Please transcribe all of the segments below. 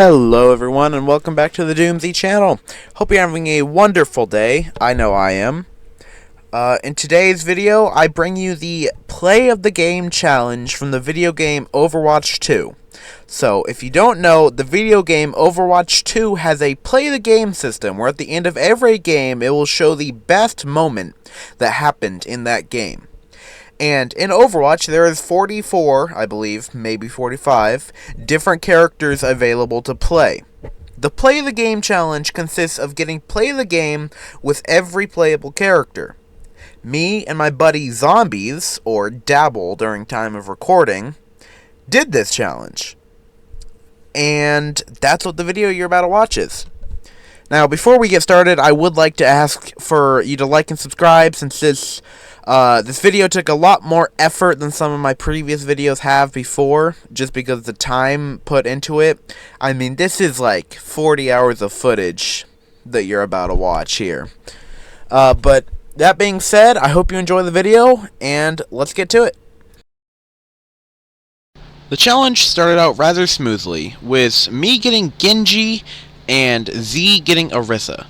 Hello everyone and welcome back to the ZombieZ channel. Hope you're having a wonderful day. I know I am. In today's video, I bring you the Play of the Game challenge from the video game Overwatch 2. So, if you don't know, the video game Overwatch 2 has a Play the Game system where at the end of every game it will show the best moment that happened in that game. And in Overwatch, there is 44, I believe, maybe 45, different characters available to play. The Play the Game challenge consists of getting Play the Game with every playable character. Me and my buddy ZombieZ, or Dabble during time of recording, did this challenge. And that's what the video you're about to watch is. Now, before we get started, I would like to ask for you to like and subscribe since this video took a lot more effort than some of my previous videos have before, just because of the time put into it. I mean, this is like 40 hours of footage that you're about to watch here. But that being said, I hope you enjoy the video, and let's get to it. The challenge started out rather smoothly, with me getting Genji and Z getting Orisa.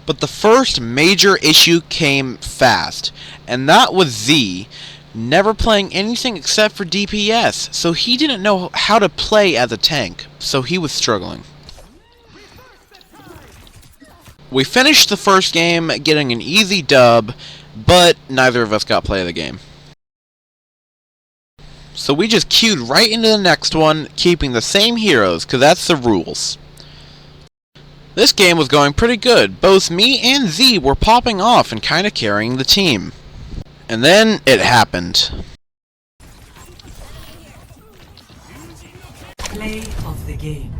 But the first major issue came fast, and that was Z never playing anything except for DPS, so he didn't know how to play as a tank, so he was struggling. We finished the first game getting an easy dub, but neither of us got play of the game. So we just queued right into the next one, keeping the same heroes, because that's the rules. This game was going pretty good. Both me and Z were popping off and kinda carrying the team. And then it happened. Play of the game.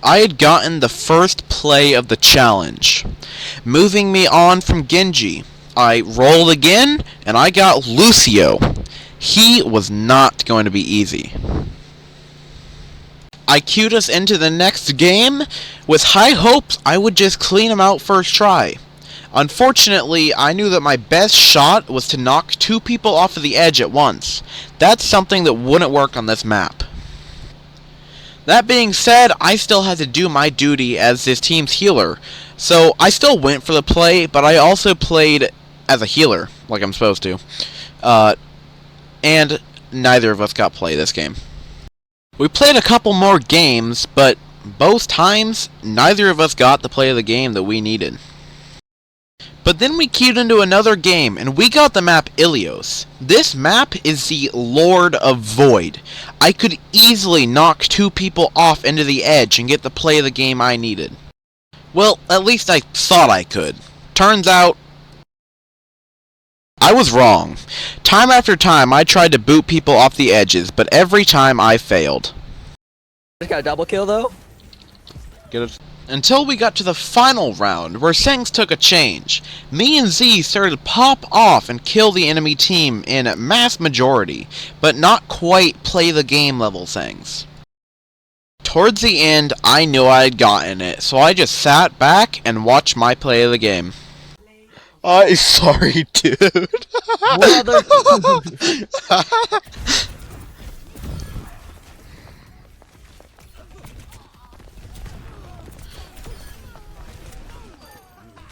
I had gotten the first play of the challenge, moving me on from Genji. I rolled again, and I got Lucio. He was not going to be easy. I queued us into the next game, with high hopes I would just clean him out first try. Unfortunately, I knew that my best shot was to knock two people off of the edge at once. That's something that wouldn't work on this map. That being said, I still had to do my duty as this team's healer, so I still went for the play, but I also played as a healer, like I'm supposed to. And neither of us got play this game. We played a couple more games, but both times, neither of us got the play of the game that we needed. But then we queued into another game, and we got the map Ilios. This map is the Lord of Void. I could easily knock two people off into the edge and get the play of the game I needed. Well, at least I thought I could. Turns out, I was wrong. Time after time, I tried to boot people off the edges, but every time I failed. Just got a double kill though? Get it? Until we got to the final round, where things took a change. Me and Z started to pop off and kill the enemy team in mass majority, but not quite play the game level things. Towards the end, I knew I had gotten it, so I just sat back and watched my play of the game. I'm sorry, dude.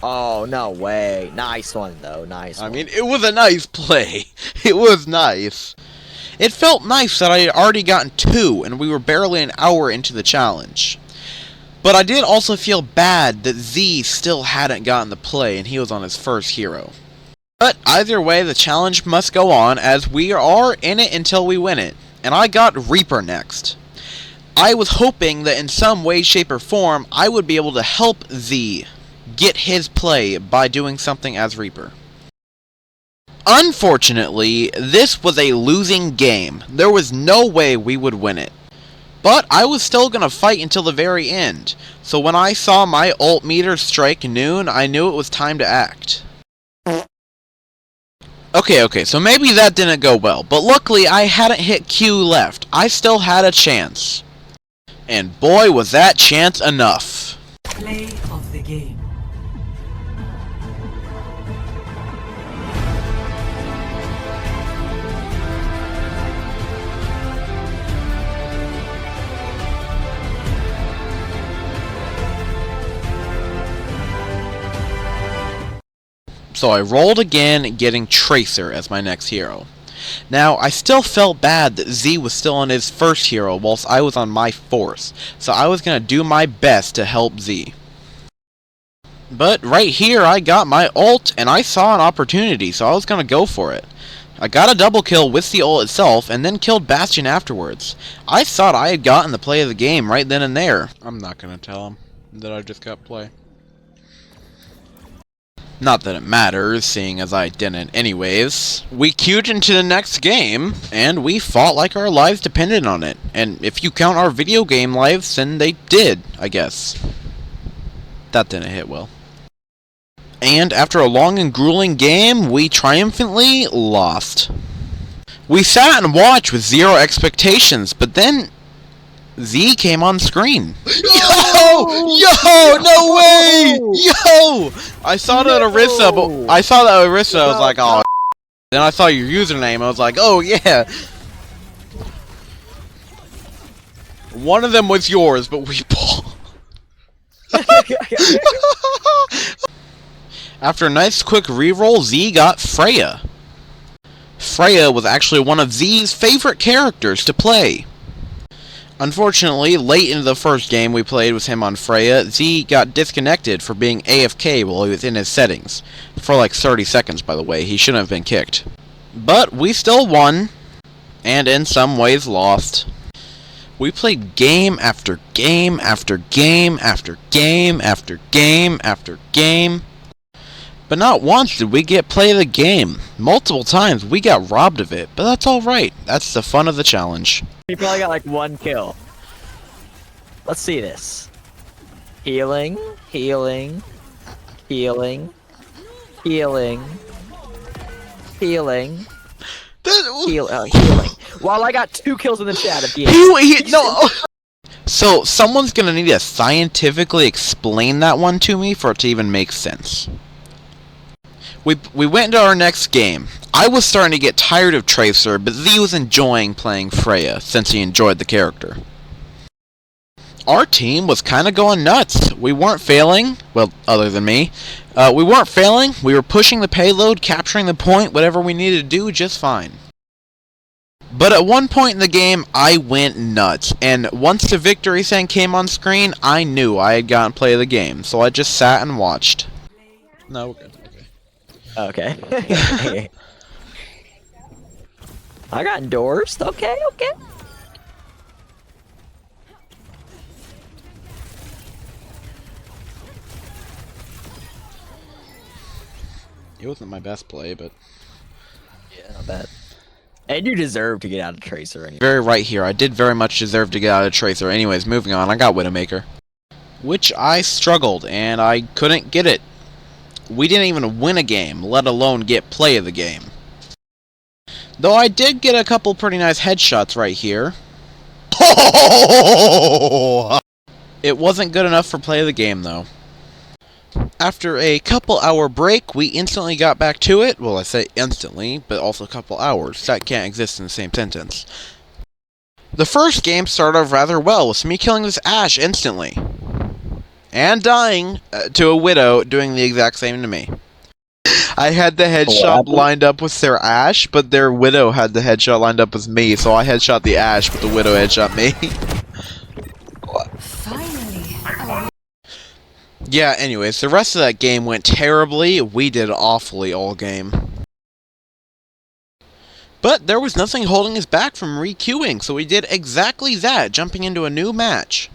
Oh, no way. Nice one, though. Nice one. I mean, it was a nice play. It was nice. It felt nice that I had already gotten two, and we were barely an hour into the challenge. But I did also feel bad that Z still hadn't gotten the play, and he was on his first hero. But either way, the challenge must go on, as we are in it until we win it. And I got Reaper next. I was hoping that in some way, shape, or form, I would be able to help Z get his play by doing something as Reaper. Unfortunately, this was a losing game. There was no way we would win it. But I was still gonna fight until the very end, so when I saw my ult meter strike noon, I knew it was time to act. Okay, so maybe that didn't go well, but luckily I hadn't hit Q left. I still had a chance. And boy, was that chance enough. Play of the game. So I rolled again, getting Tracer as my next hero. Now, I still felt bad that Z was still on his first hero whilst I was on my fourth, so I was gonna do my best to help Z. But right here I got my ult and I saw an opportunity, so I was gonna go for it. I got a double kill with the ult itself and then killed Bastion afterwards. I thought I had gotten the play of the game right then and there. I'm not gonna tell him that I just got play. Not that it matters, seeing as I didn't anyways. We queued into the next game, and we fought like our lives depended on it. And if you count our video game lives, then they did, I guess. That didn't hit well. And after a long and grueling game, we triumphantly lost. We sat and watched with zero expectations, but then Z came on screen. Yo! No way! Yo! I saw that Orisa, but I was like, oh. Then I saw your username, I was like, oh yeah. One of them was yours, but we pulled. After a nice quick reroll, Z got Freya. Freya was actually one of Z's favorite characters to play. Unfortunately, late into the first game we played with him on Freya, Z got disconnected for being AFK while he was in his settings. For like 30 seconds, by the way. He shouldn't have been kicked. But we still won, and in some ways lost. We played game after game after game after game after game after game. But not once did we get play of the game. Multiple times we got robbed of it, but that's alright. That's the fun of the challenge. He probably got like 1 kill. Let's see this. Healing, healing, healing, healing, healing, healing. Well, I got 2 kills in the chat at the end. No. So someone's gonna need to scientifically explain that one to me for it to even make sense. We went into our next game. I was starting to get tired of Tracer, but Z was enjoying playing Freya, since he enjoyed the character. Our team was kinda going nuts. We weren't failing, well, other than me. We weren't failing, we were pushing the payload, capturing the point, whatever we needed to do, just fine. But at one point in the game, I went nuts, and once the victory thing came on screen, I knew I had gotten play of the game, so I just sat and watched. No, we're good. Okay. I got endorsed. Okay. It wasn't my best play, but Yeah, not bad. And you deserve to get out of Tracer anyway. very right here. I did very much deserve to get out of Tracer. Anyways, moving on. I got Widowmaker, which I struggled, and I couldn't get it. We didn't even win a game, let alone get play of the game. Though I did get a couple pretty nice headshots right here. It wasn't good enough for play of the game, though. After a couple-hour break, we instantly got back to it. Well, I say instantly, but also a couple hours. That can't exist in the same sentence. The first game started off rather well, with me killing this Ashe instantly. And dying to a Widow doing the exact same to me. I had the headshot lined up with their Ashe, but their Widow had the headshot lined up with me, so I headshot the Ashe, but the Widow headshot me. Finally. Yeah, anyways, the rest of that game went terribly. We did awfully all game. But there was nothing holding us back from re-queuing, so we did exactly that, jumping into a new match.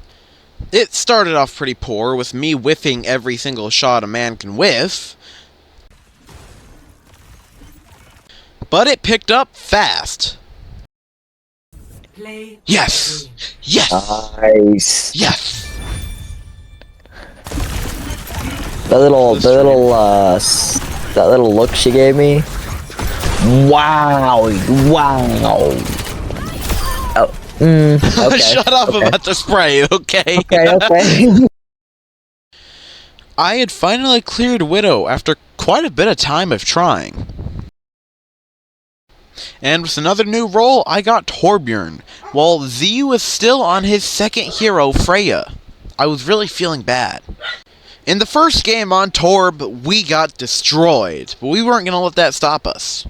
It started off pretty poor, with me whiffing every single shot a man can whiff. But it picked up fast. Play. Yes! Yes! Nice. Yes! That little look she gave me. Wow! Okay. Shut up Okay. about the spray, okay? Okay. I had finally cleared Widow after quite a bit of time of trying. And with another new role, I got Torbjorn, while Z was still on his second hero, Freya. I was really feeling bad. In the first game on Torb, we got destroyed, but we weren't gonna let that stop us.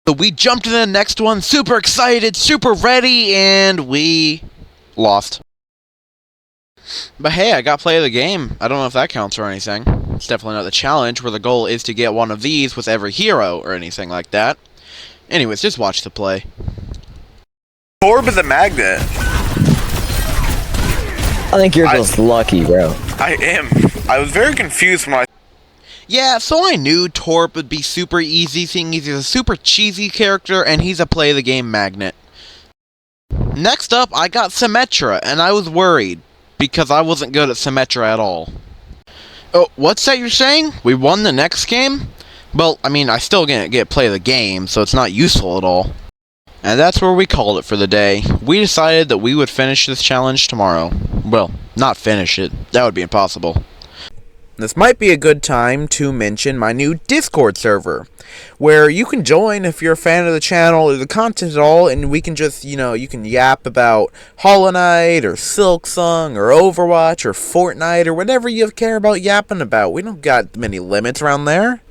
So we jumped into the next one, super excited, super ready, and we lost. But hey, I got play of the game. I don't know if that counts or anything. It's definitely not the challenge where the goal is to get one of these with every hero or anything like that. Anyways, just watch the play. Torb is a magnet. I think you're just lucky, bro. I am. I was very confused when I... Yeah, so I knew Torb would be super easy, seeing he's a super cheesy character and he's a play of the game magnet. Next up, I got Symmetra, and I was worried, because I wasn't good at Symmetra at all. Oh, what's that you're saying? We won the next game? Well, I mean, I still get play of the game, so it's not useful at all. And that's where we called it for the day. We decided that we would finish this challenge tomorrow. Well, not finish it. That would be impossible. This might be a good time to mention my new Discord server, where you can join if you're a fan of the channel or the content at all, and we can just, you can yap about Hollow Knight, or Silksong, or Overwatch, or Fortnite, or whatever you care about yapping about. We don't got many limits around there.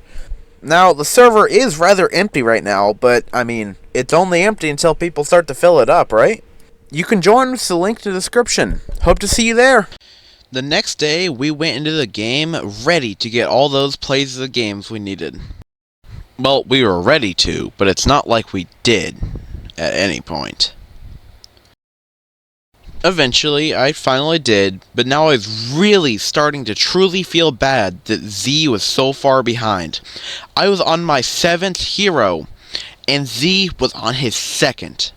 Now, the server is rather empty right now, but, I mean, it's only empty until people start to fill it up, right? You can join with the link in the description. Hope to see you there. The next day, we went into the game ready to get all those plays of the games we needed. Well, we were ready to, but it's not like we did at any point. Eventually, I finally did, but now I was really starting to truly feel bad that Z was so far behind. I was on my 7th hero, and Z was on his 2nd.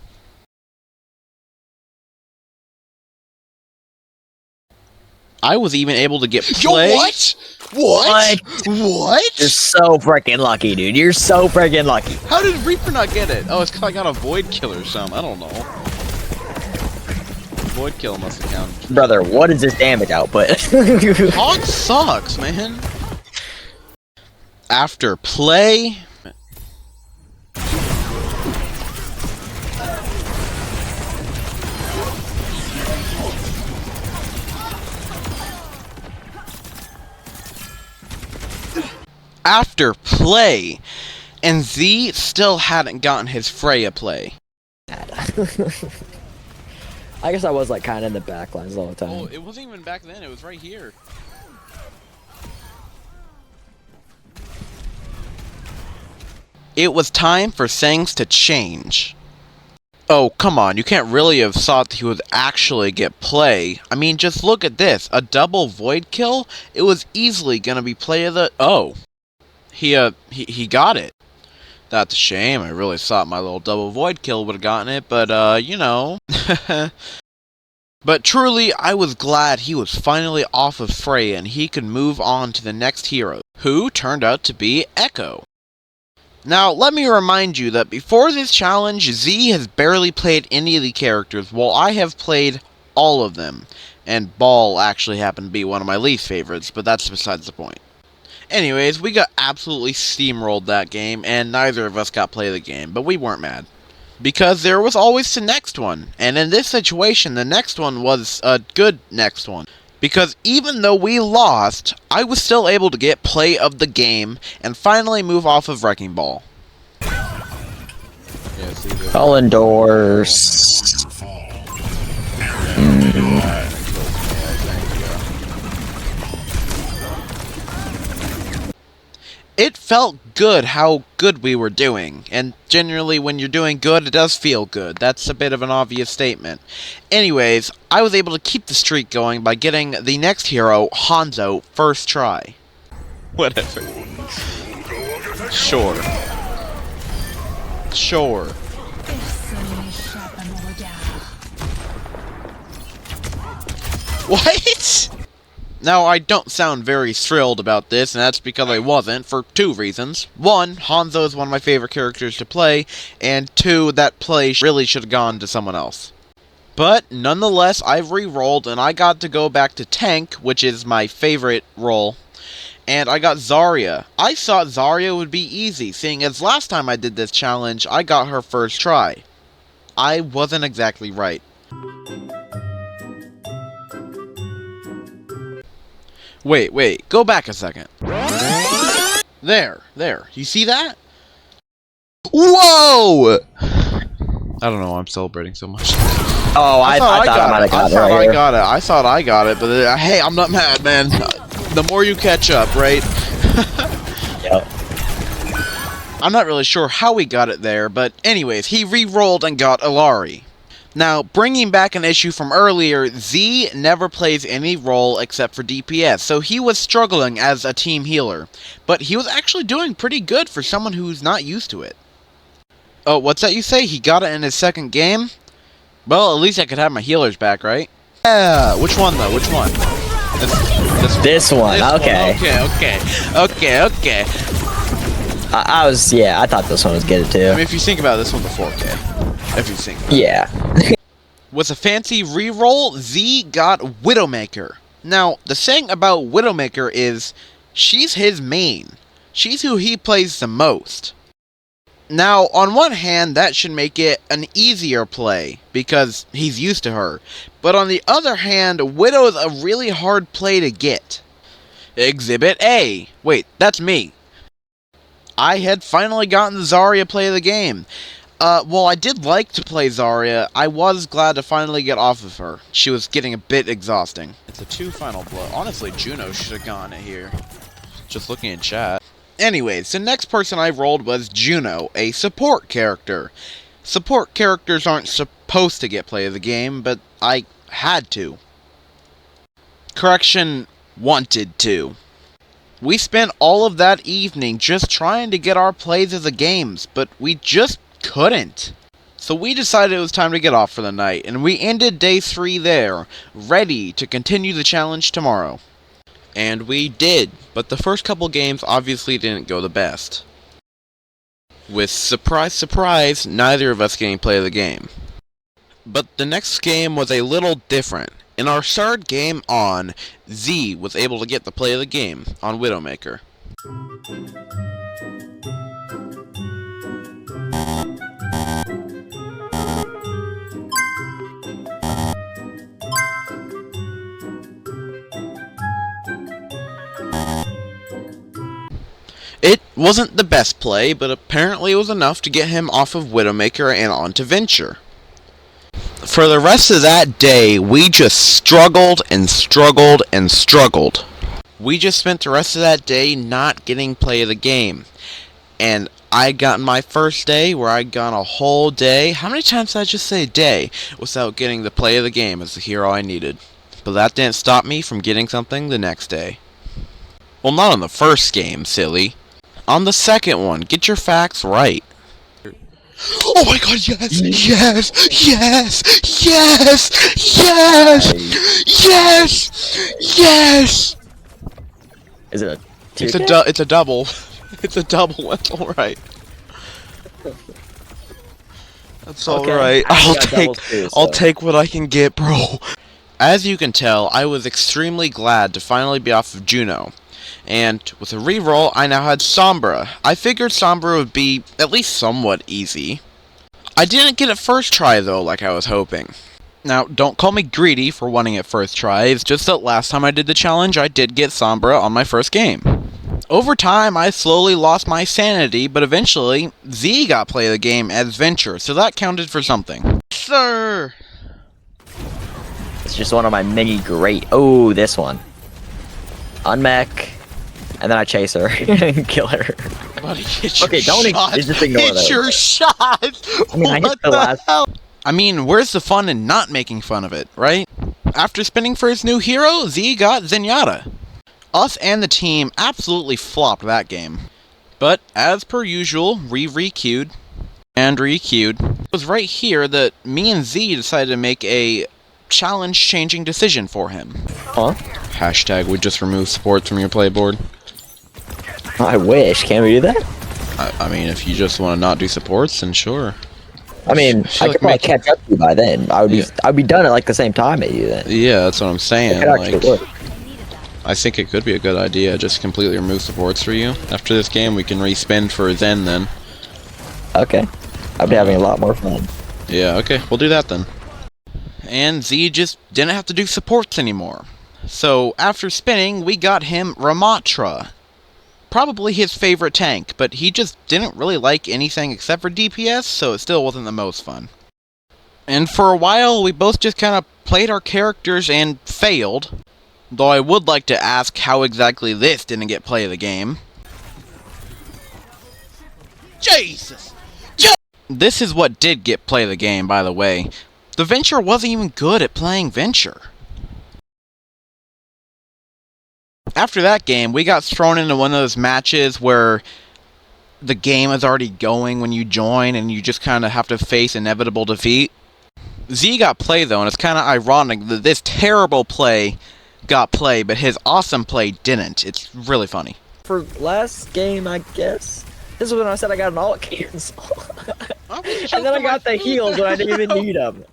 I was even able to get play. Yo, what? What? You're so freaking lucky, dude. You're so freaking lucky. How did Reaper not get it? Oh, it's because I got a Void Kill or something. I don't know. Void Kill must have counted. Brother, what is this damage output? Hog sucks, man. After play... After play, and Z still hadn't gotten his Freya play. I guess I was like kind of in the back lines all the time. Oh, it wasn't even back then, it was right here. It was time for things to change. Oh, come on, you can't really have thought that he would actually get play. I mean, just look at this. A double Void Kill? It was easily gonna be play of the... Oh. He got it. That's a shame. I really thought my little double Void Kill would have gotten it, but, you know. But truly, I was glad he was finally off of Freya and he could move on to the next hero, who turned out to be Echo. Now, let me remind you that before this challenge, Z has barely played any of the characters, while I have played all of them. And Ball actually happened to be one of my least favorites, but that's besides the point. Anyways, we got absolutely steamrolled that game, and neither of us got play of the game, but we weren't mad. Because there was always the next one, and in this situation, the next one was a good next one. Because even though we lost, I was still able to get play of the game, and finally move off of Wrecking Ball. Fallen doors. It felt good how good we were doing, and generally when you're doing good, it does feel good. That's a bit of an obvious statement. Anyways, I was able to keep the streak going by getting the next hero, Hanzo, first try. Whatever. Sure. Sure. What? Now, I don't sound very thrilled about this, and that's because I wasn't, for two reasons. One, Hanzo is one of my favorite characters to play, and two, that play really should have gone to someone else. But nonetheless, I've re-rolled and I got to go back to tank, which is my favorite role. And I got Zarya. I thought Zarya would be easy, seeing as last time I did this challenge, I got her first try. I wasn't exactly right. Wait, go back a second. There, you see that? Whoa! I don't know why I'm celebrating so much. Oh, I thought I might have got it. I thought I got it, but hey, I'm not mad, man. The more you catch up, right? Yep. I'm not really sure how he got it there, but anyways, he re-rolled and got Illari. Now, bringing back an issue from earlier, Z never plays any role except for DPS, so he was struggling as a team healer. But he was actually doing pretty good for someone who's not used to it. Oh, what's that you say? He got it in his second game? Well, at least I could have my healers back, right? Yeah, which one though? Which one? This one. Okay. Okay. I thought this one was good too. I mean, if you think about it, this one's a 4K. If you think about it. Yeah. With a fancy reroll, Z got Widowmaker. Now, the thing about Widowmaker is, she's his main. She's who he plays the most. Now, on one hand, that should make it an easier play, because he's used to her. But on the other hand, Widow's a really hard play to get. Exhibit A. Wait, that's me. I had finally gotten the Zarya play of the game. Well, I did like to play Zarya. I was glad to finally get off of her. She was getting a bit exhausting. It's a 2 final blow. Honestly, Juno should have gone it here. Just looking in chat. Anyways, the next person I rolled was Juno, a support character. Support characters aren't supposed to get play of the game, but I had to. Correction, wanted to. We spent all of that evening just trying to get our plays of the games, but we just couldn't. So we decided it was time to get off for the night, and we ended day 3 there, ready to continue the challenge tomorrow. And we did, but the first couple games obviously didn't go the best. With surprise, surprise, neither of us getting play of the game. But the next game was a little different. In our third game on, Z was able to get the play of the game on Widowmaker. It wasn't the best play, but apparently it was enough to get him off of Widowmaker and onto Venture. For the rest of that day, we just struggled and struggled and struggled. We just spent the rest of that day not getting play of the game. And I got my first day where I'd gone a whole day, how many times did I just say day, without getting the play of the game as the hero I needed. But that didn't stop me from getting something the next day. Well, not on the first game, silly. On the second one, get your facts right. Oh my god, yes! Yes! Yes! Yes! Yes! Yes! Yes! Is it a 2K? It's a double. It's a double. That's all right. That's all right. I'll take what I can get, bro. As you can tell, I was extremely glad to finally be off of Juno. And with a reroll, I now had Sombra. I figured Sombra would be at least somewhat easy. I didn't get it first try though, like I was hoping. Now, don't call me greedy for wanting it first try, it's just that last time I did the challenge, I did get Sombra on my first game. Over time, I slowly lost my sanity, but eventually, Z got play of the game as Venture, so that counted for something. Sir! It's just one of my many great... Oh, this one. Unmech. And then I chase her and kill her. Buddy, hit your Okay, don't shot. just ignore those. Hit your shot! I mean, I hit What the last... hell? I mean, where's the fun in not making fun of it, right? After spinning for his new hero, Z got Zenyatta. Us and the team absolutely flopped that game. But, as per usual, re-queued. And re-queued. It was right here that me and Z decided to make a challenge-changing decision for him. Huh? Hashtag would just remove supports from your playboard. I wish. Can we do that? I mean, if you just want to not do supports, then sure. I mean, feel I like could probably catch up to you by then. I'd be done at like the same time as you then. Yeah, that's what I'm It saying. could actually Like, work. I think it could be a good idea. Just completely remove supports for you. After this game, we can respin for Zen then. Okay. I'd be having a lot more fun. Yeah, okay, we'll do that then. And Z just didn't have to do supports anymore. So, after spinning, we got him Ramatra. Probably his favorite tank, but he just didn't really like anything except for DPS, so it still wasn't the most fun. And for a while, we both just kind of played our characters and failed. Though I would like to ask how exactly this didn't get play of the game. Jesus! This is what did get play of the game, by the way. The Venture wasn't even good at playing Venture. After that game, we got thrown into one of those matches where the game is already going when you join and you just kind of have to face inevitable defeat. Z got play though, and it's kind of ironic that this terrible play got play, but his awesome play didn't. It's really funny. For last game, I guess. This is when I said I got an alt cancel. And then I got the heals when I didn't even need them.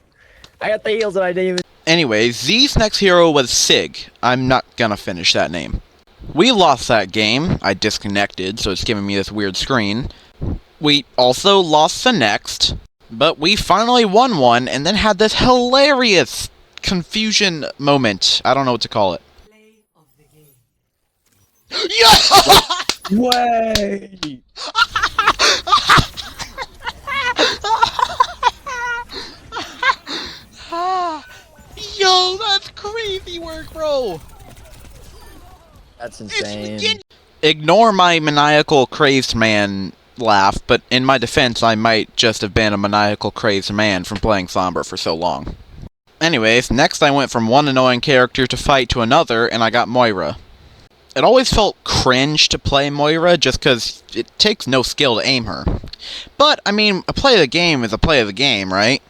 I got the heals and I didn't even... Anyway, Z's next hero was Sig. I'm not gonna finish that name. We lost that game. I disconnected, so it's giving me this weird screen. We also lost the next, but we finally won one, and then had this hilarious confusion moment. I don't know what to call it. Play of the game. Way! Yo, that's crazy work, bro! That's insane. Ignore my maniacal crazed man laugh, but in my defense, I might just have been a maniacal crazed man from playing Sombra for so long. Anyways, next I went from one annoying character to fight to another, and I got Moira. It always felt cringe to play Moira, just because it takes no skill to aim her. But, I mean, a play of the game is a play of the game, right?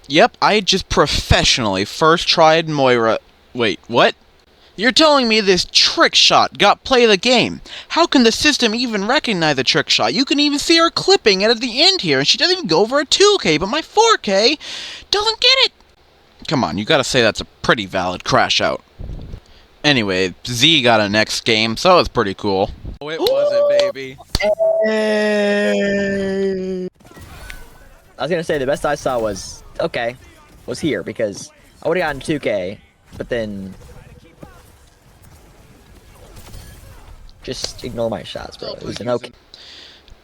Yep, I just professionally first tried Moira. Wait, what? You're telling me this trick shot got play of the game? How can the system even recognize a trick shot? You can even see her clipping it at the end here, and she doesn't even go over a 2K, but my 4K doesn't get it. Come on, you gotta say that's a pretty valid crash out. Anyway, Z got a next game, so it's pretty cool. Oh, it wasn't, baby. I was gonna say the best I saw was here because I would have gotten 2K, but then just ignore my shots, bro. It was an okay.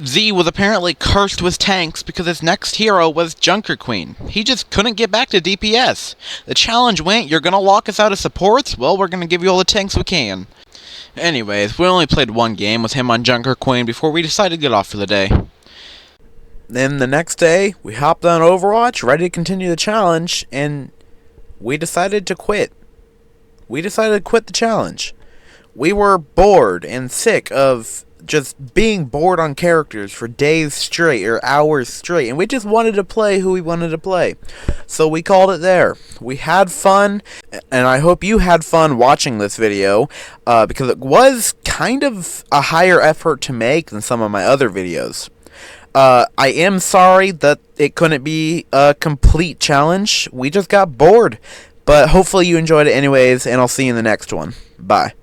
Z was apparently cursed with tanks because his next hero was Junker Queen. He just couldn't get back to DPS. The challenge went, you're gonna lock us out of supports? Well, we're gonna give you all the tanks we can. Anyways, we only played one game with him on Junker Queen before we decided to get off for the day. Then the next day, we hopped on Overwatch, ready to continue the challenge, and we decided to quit. We decided to quit the challenge. We were bored and sick of just being bored on characters for days straight or hours straight, and we just wanted to play who we wanted to play. So we called it there. We had fun, and I hope you had fun watching this video, because it was kind of a higher effort to make than some of my other videos. I am sorry that it couldn't be a complete challenge. We just got bored. But hopefully you enjoyed it anyways, and I'll see you in the next one. Bye.